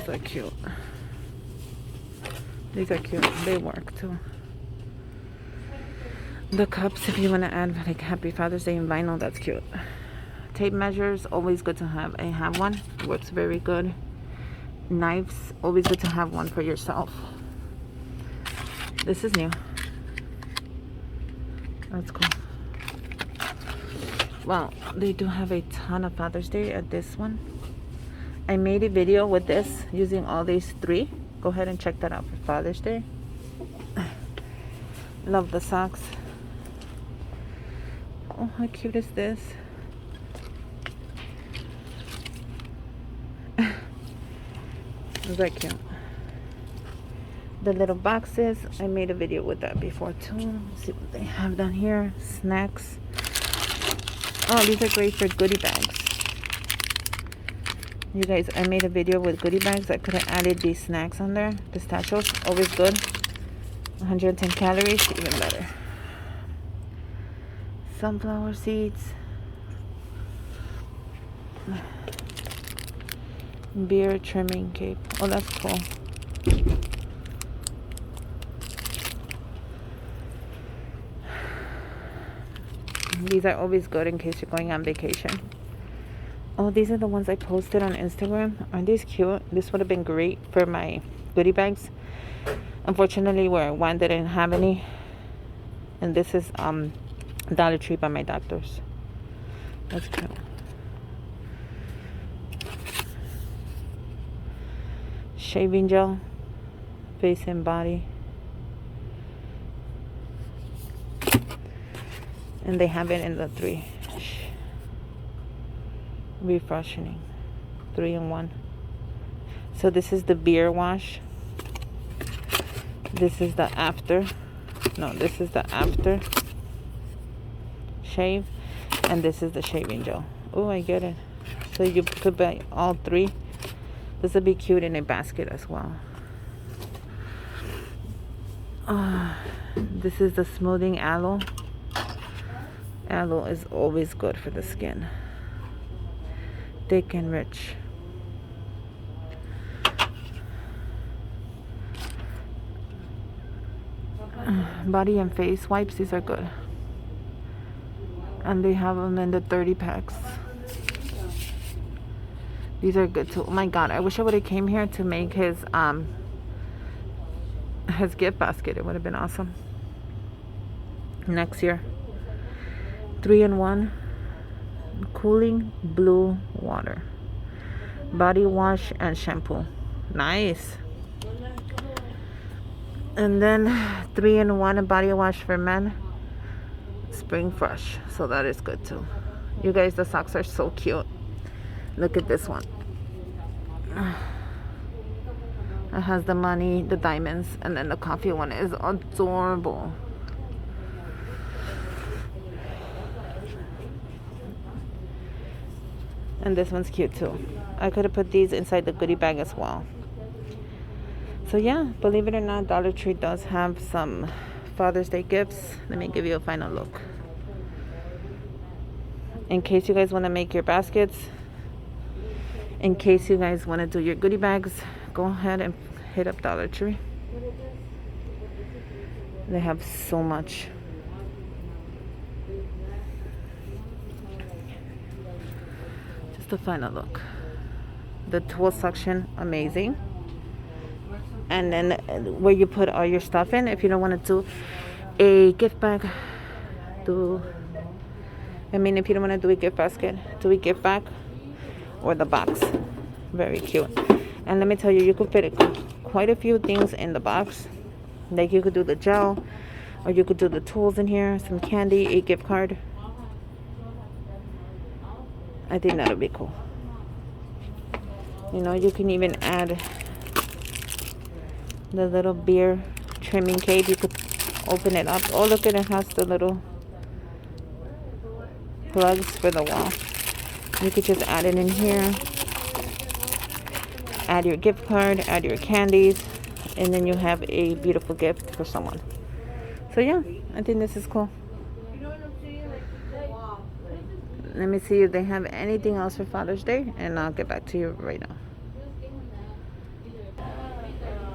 Those are cute. These are cute. They work too. The cups, if you want to add like Happy Father's Day in vinyl, that's cute. Tape measures, always good to have. I have one. Works very good. Knives, always good to have one for yourself. This is new. That's cool. Well, they do have a ton of Father's Day at this one. I made a video with this using all these three. Go ahead and check that out for Father's Day. Love the socks. Oh, how cute is this? Is that cute? The little boxes, I made a video with that before too. Let's see what they have down here. Snacks. Oh, these are great for goodie bags. You guys, I made a video with goodie bags. I could have added these snacks on there. Pistachios, always good. 110 calories, even better. Sunflower seeds. Beer trimming cape. Oh, that's cool. These are always good in case you're going on vacation. Oh, these are the ones I posted on Instagram. Aren't these cute? This would have been great for my goodie bags. Unfortunately, where one didn't have any. And this is Dollar Tree by my doctors. That's cute. Shaving gel, face and body. And they have it in the 3. Refreshing. 3-in-1. So this is the beer wash. This is the after. No, this is the after shave. And this is the shaving gel. Oh, I get it. So you could buy all 3. This would be cute in a basket as well. This is the smoothing aloe. Aloe is always good for the skin. Thick and rich. Body and face wipes, these are good. And they have them in the 30 packs. These are good too. Oh my god, I wish I would have came here to make his gift basket. It would have been awesome. Next year. 3-in-1 cooling blue water, body wash and shampoo. Nice. And then 3-in-1 body wash for men, spring fresh. So that is good too. You guys, the socks are so cute. Look at this one. It has the money, the diamonds, and then the coffee one is adorable. And this one's cute too. I could have put these inside the goodie bag as well. So yeah, believe it or not, Dollar Tree does have some Father's Day gifts. Let me give you a final look. In case you guys want to make your baskets, in case you guys want to do your goodie bags, go ahead and hit up Dollar Tree. They have so much. Just a final look. The tool section, amazing. And then where you put all your stuff in, if you don't want to do a gift bag, if you don't want to do a gift basket, do a gift bag or the box. Very cute. And let me tell you, you could fit quite a few things in the box. Like you could do the gel, or you could do the tools in here, some candy, a gift card. I think that'll be cool. You know, you can even add the little beer trimming cage. You could open it up. Oh, look at it, has the little plugs for the wall. You could just add it in here. Add your gift card, add your candies, and then you have a beautiful gift for someone. So yeah, I think this is cool. Let me see if they have anything else for Father's Day, and I'll get back to you right now.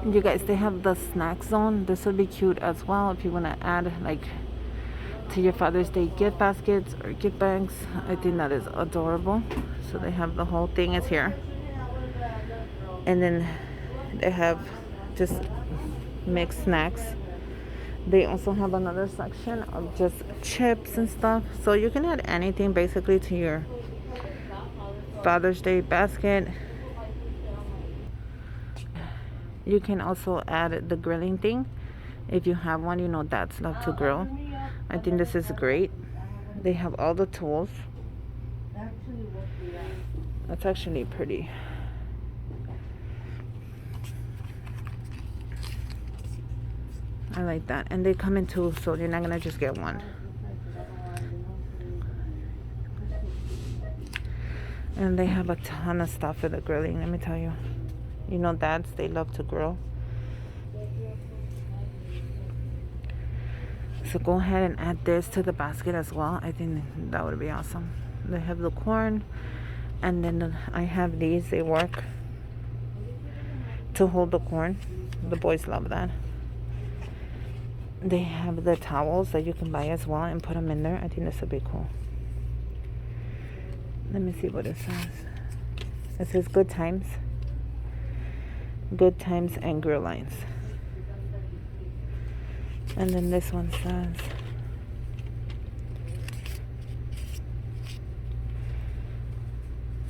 You guys, they have the snack zone. This would be cute as well if you want to add like to your Father's Day gift baskets or gift bags. I think that is adorable. So they have the whole thing is here. And then they have just mixed snacks. They also have another section of just chips and stuff. So you can add anything basically to your Father's Day basket. You can also add the grilling thing. If you have one, you know dads love to grill. I think this is great. They have all the tools. That's actually pretty. I like that. And they come in two, so you're not gonna just get one. And they have a ton of stuff for the grilling, let me tell you. You know dads, they love to grill. So go ahead and add this to the basket as well. I think that would be awesome. They have the corn. And then I have these. They work to hold the corn. The boys love that. They have the towels that you can buy as well and put them in there. I think this would be cool. Let me see what it says. It says good times. Good times and grill lines. And then this one says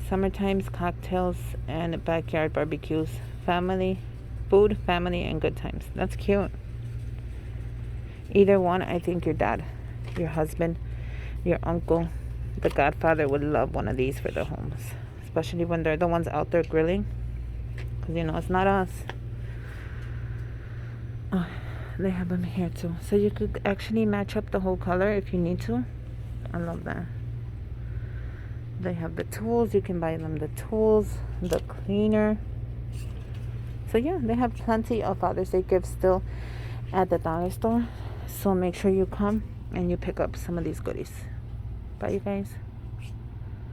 summertime's cocktails and backyard barbecues. Family, food, family, and good times. That's cute. Either one, I think your dad, your husband, your uncle, the godfather would love one of these for their homes. Especially when they're the ones out there grilling. Because, you know, it's not us. Oh, they have them here too. So you could actually match up the whole color if you need to. I love that. They have the tools. You can buy them the tools, the cleaner. So yeah, they have plenty of Father's Day gifts still at the dollar store. So make sure you come and you pick up some of these goodies. Bye, you guys.